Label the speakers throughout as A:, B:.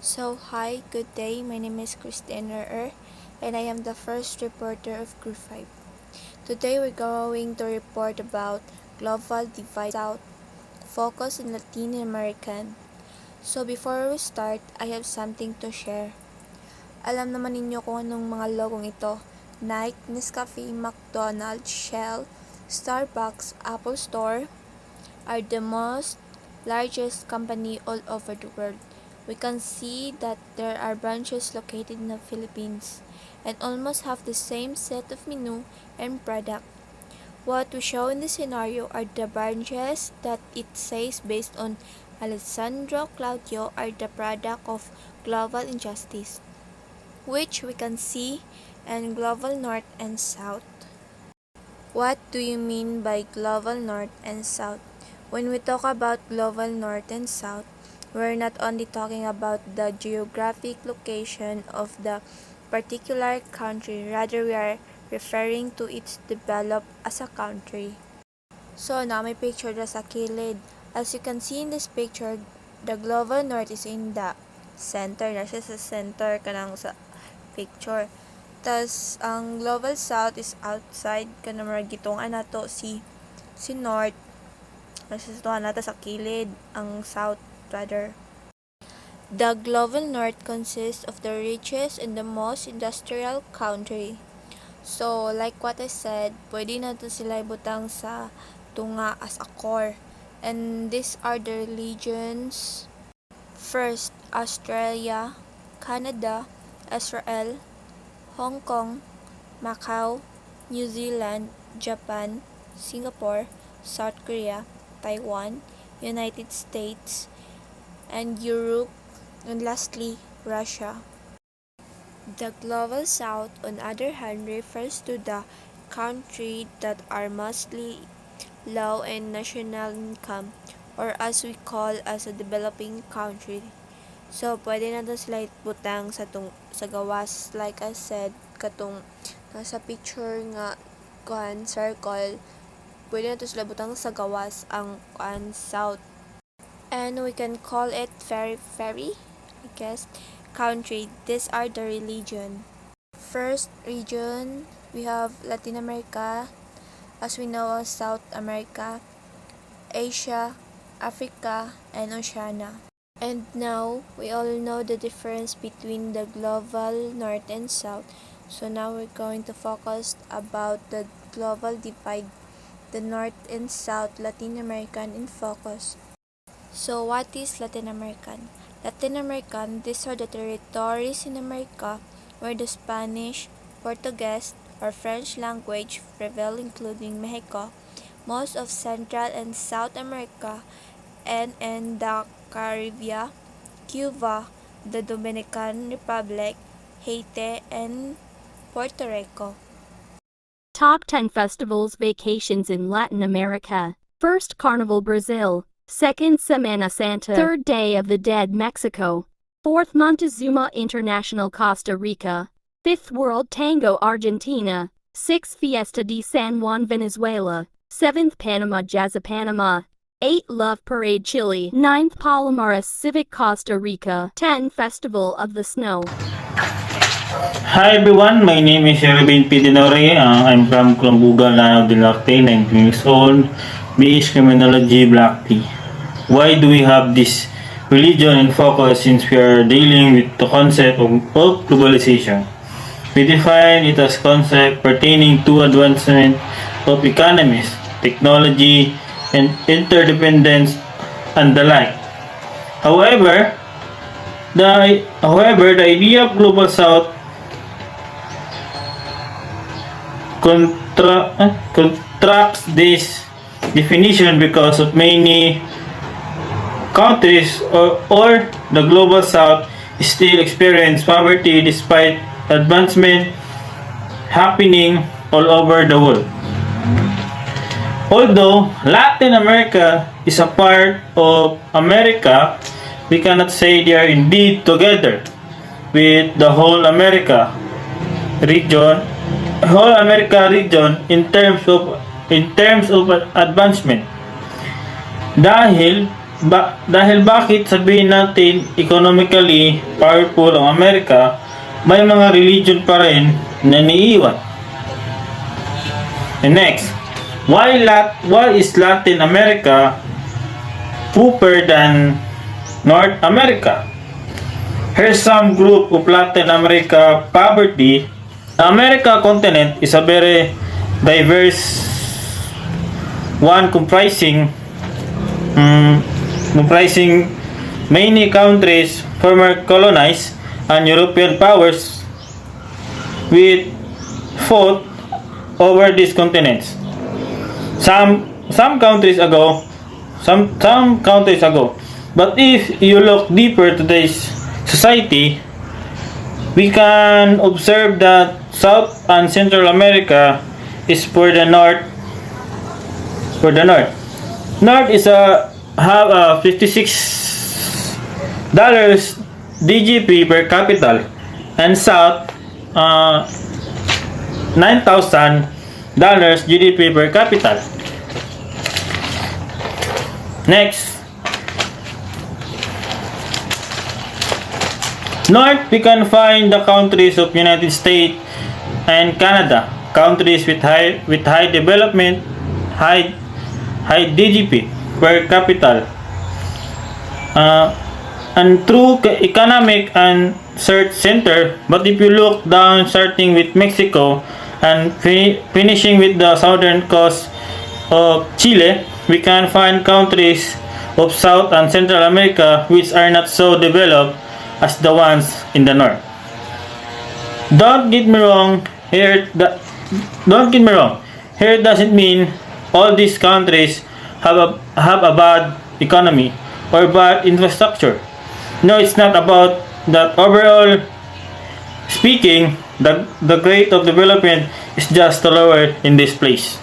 A: Hi, good day. My name is Christine Rerer, and I am the first reporter of Group 5. Today we're going to report about global divide south, focus in Latin American. So before we start, I have something to share. Alam naman ninyo kung anong mga logong ito. Nike, Nescafe, McDonald's, Shell, Starbucks, Apple Store are the most largest company all over the world. We can see that there are branches located in the Philippines and almost have the same set of menu and product. What we show in this scenario are the branches that it says based on Alessandro Claudio are the product of global injustice, which we can see in global north and south. What do you mean by global north and south? When we talk about global north and south, we're not only talking about the geographic location of the particular country, rather we are referring to its developed as a country. So now may picture na sa kilid. As you can see in this picture, the global north is in the center. Na siya sa center kanang sa picture. Tas ang global south is outside kanang gitungan nato si north. Nasituhan nato sa kilid ang south rather. The global north consists of the richest and the most industrial country. So, like what I said, pwede nato sila ibutang sa tunga as a core. And these are the regions. First, Australia, Canada, Israel, Hong Kong, Macau, New Zealand, Japan, Singapore, South Korea, Taiwan, United States, and Europe, and lastly, Russia. The Global South, on the other hand, refers to the countries that are mostly low in national income, or as we call as a developing country. So, pwede na to sila butang sa gawas, like I said, katong nasa picture nga circle, pwede na to sila butang sa gawas ang south. And we can call it very, I guess, country. These are the religion. First region, we have Latin America, as we know as South America, Asia, Africa, and Oceania. And now, we all know the difference between the global north and south. So now we're going to focus about the global divide, the north and south Latin American in focus. So what is Latin American? Latin American, these are the territories in America where the Spanish, Portuguese, or French language prevail, including Mexico, most of Central and South America, and in the Caribbean, Cuba, the Dominican Republic, Haiti, and Puerto Rico.
B: Top 10 festivals vacations in Latin America. First, Carnival Brazil. Second, Semana Santa. Third, Day of the Dead Mexico. Fourth, Montezuma International Costa Rica. Fifth, World Tango Argentina. Sixth, Fiesta de San Juan Venezuela. Seventh, Panama Jazz Panama. 8. Love Parade Chile. 9th, Palomares Civic Costa Rica. 10. Festival of the Snow.
C: Hi everyone, my name is Jervin P. Dinore. I'm from Colombuga, Lanao del Norte, 19 years old, BS Criminology, Black T. Why do we have this religion in focus since we are dealing with the concept of globalization? We define it as concept pertaining to advancement of economies, technology, and interdependence and the like. However, the idea of Global South contracts this definition because of many countries or the Global South still experience poverty despite advancement happening all over the world. Although Latin America is a part of America, we cannot say they are indeed together with the whole America region in terms of advancement. Dahil dahil bakit sabihin natin economically powerful ang Amerika, may mga religion pa rin na niiwan. And next, why is Latin America poorer than North America? Here's some group of Latin America poverty. The America continent is a very diverse one comprising many countries former colonized and European powers with fought over these continents. Some countries ago. But if you look deeper to today's society, we can observe that South and Central America is for the North. North is have a $56 DGP per capita, and South $9,000 GDP per capita. Next, North, we can find the countries of United States and Canada, countries with high development, high DGP per capita, and true economic and search center. But if you look down, starting with Mexico and finishing with the southern coast of Chile, we can find countries of South and Central America which are not so developed as the ones in the north. Don't get me wrong. Here doesn't mean all these countries have a bad economy or bad infrastructure. No, it's not about that. Overall speaking, the rate of development is just lower in this place.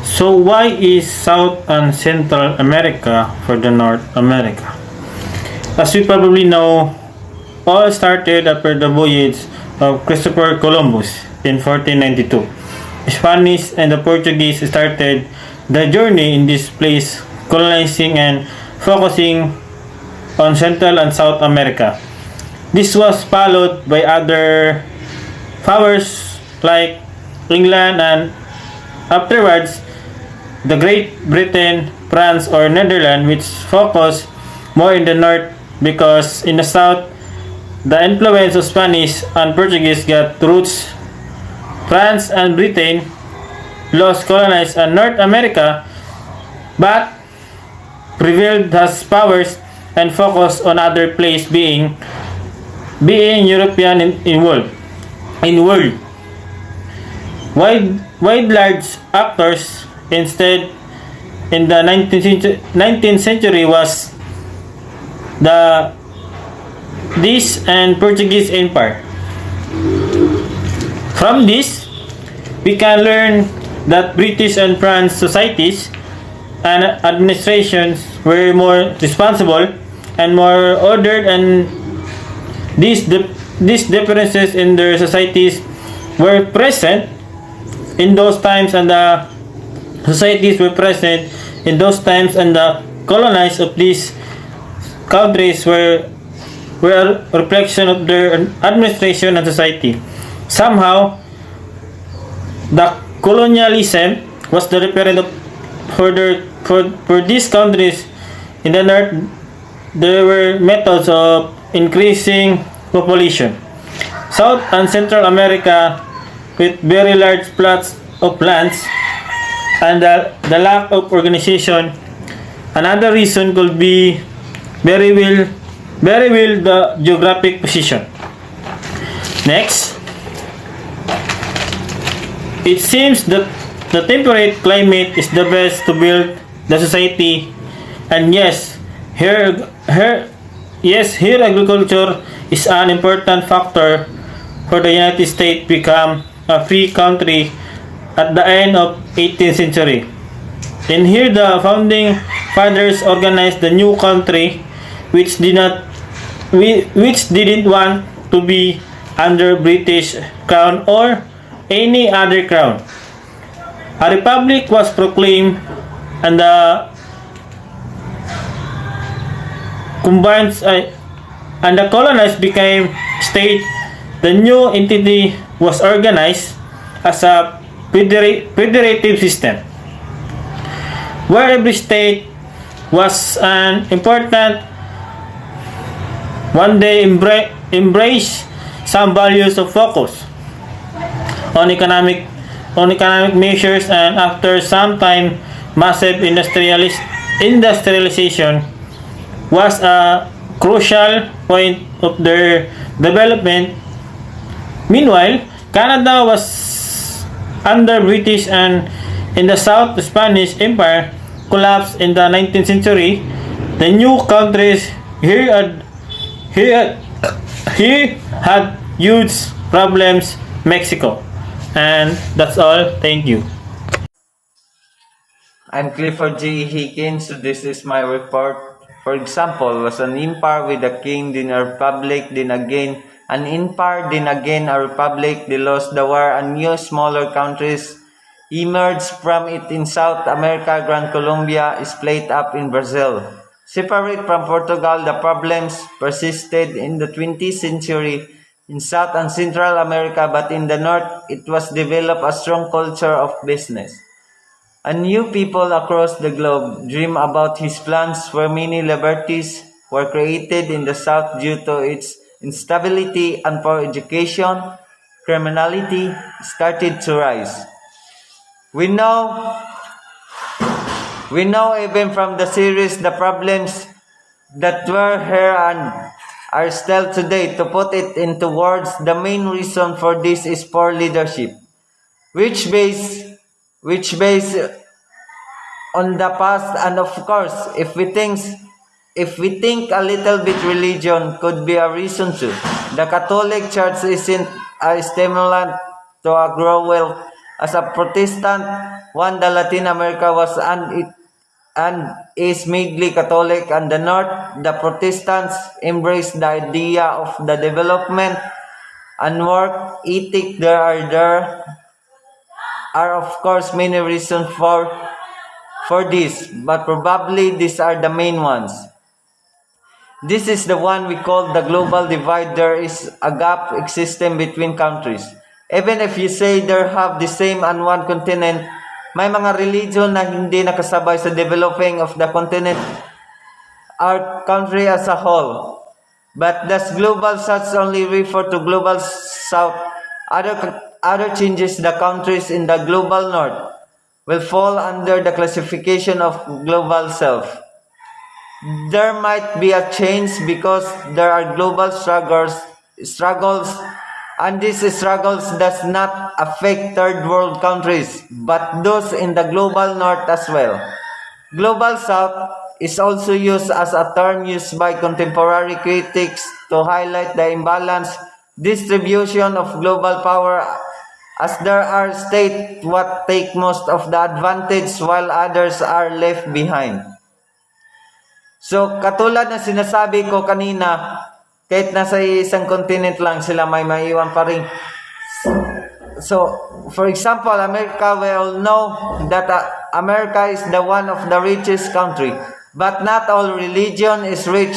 C: So why is South and Central America for the North America? As we probably know, all started after the voyage of Christopher Columbus in 1492. Spanish and the Portuguese started the journey in this place, colonizing and focusing on Central and South America. This was followed by other powers like England, and afterwards the Great Britain, France or Netherlands, which focused more in the north, because in the south the influence of Spanish and Portuguese got roots. France and Britain lost colonies in North America, but prevailed as powers and focused on other place, being European in world. Wide large actors instead in the 19th century was this and Portuguese Empire. From this, we can learn that British and French societies and administrations were more responsible and more ordered, and these differences in their societies were present in those times, and the societies were present in those times, and the colonized of these countries were a reflection of their administration and society. Somehow, the colonialism was the referent for these countries in the north. There were methods of increasing population. South and Central America, with very large plots of lands and the lack of organization. Another reason could be very well the geographic position. Next, it seems that the temperate climate is the best to build the society, and yes, here agriculture is an important factor for the United States become a free country at the end of 18th century. And here the founding fathers organized the new country, which didn't want to be under British crown or any other crown. A republic was proclaimed, and combined and the colonized became state. The new entity was organized as a federative system, where every state was an important one day embrace some values of focus on economic measures, and after some time massive industrialization was a crucial point of their development. Meanwhile, Canada was under British, and in the South, the Spanish Empire collapsed in the 19th century. The new countries here, here had huge problems. Mexico. And that's all. Thank you.
D: I'm Clifford G. Higgins. This is my report. For example, was an empire with a king, then a republic, then again an empire, then again a republic. They lost the war, and new smaller countries emerged from it in South America. Gran Colombia is split up in Brazil. Separate from Portugal, the problems persisted in the 20th century in South and Central America, but in the North, it was developed a strong culture of business. A new people across the globe dream about his plans, where many liberties were created in the South due to its instability, and poor education, criminality started to rise. We know even from the series the problems that were here and are still today. To put it into words, the main reason for this is poor leadership, which based on the past, and of course, if we think a little bit, religion could be a reason too. The Catholic Church isn't a stimulant to a grow wealth. As a Protestant one, the Latin America was and is mainly Catholic, and the North, the Protestants embraced the idea of the development and work ethic. There are of course many reasons for this, but probably these are the main ones. This is the one we call the global divide. There is a gap existing between countries. Even if you say they have the same on one continent, may mga religion na hindi nakasabay sa developing of the continent, our country as a whole. But does global south only refer to global south? Other changes, the countries in the global north will fall under the classification of global south. There might be a change because there are global struggles, and these struggles does not affect third world countries, but those in the global north as well. Global south is also used as a term used by contemporary critics to highlight the imbalanced distribution of global power, as there are states what take most of the advantage while others are left behind. So, katulad na sinasabi ko kanina, kahit nasa isang continent lang sila, may maiwan pa rin. So, for example, America, we all know that America is the one of the richest country. But not all religion is rich.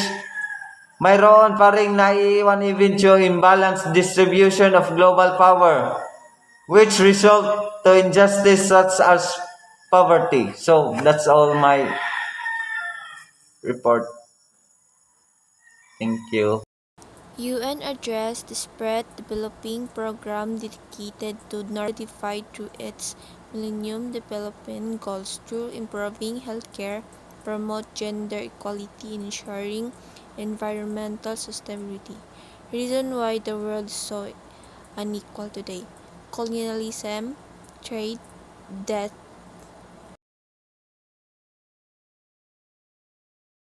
D: Mayroon pa rin naiiwan even to imbalanced distribution of global power, which result to injustice such as poverty. So, that's all my report. Thank you.
A: UN addressed the Spread Developing Program dedicated to North Divide through its Millennium Development Goals through improving healthcare, promote gender equality, and ensuring environmental sustainability. Reason why the world is so unequal today: colonialism, trade, debt,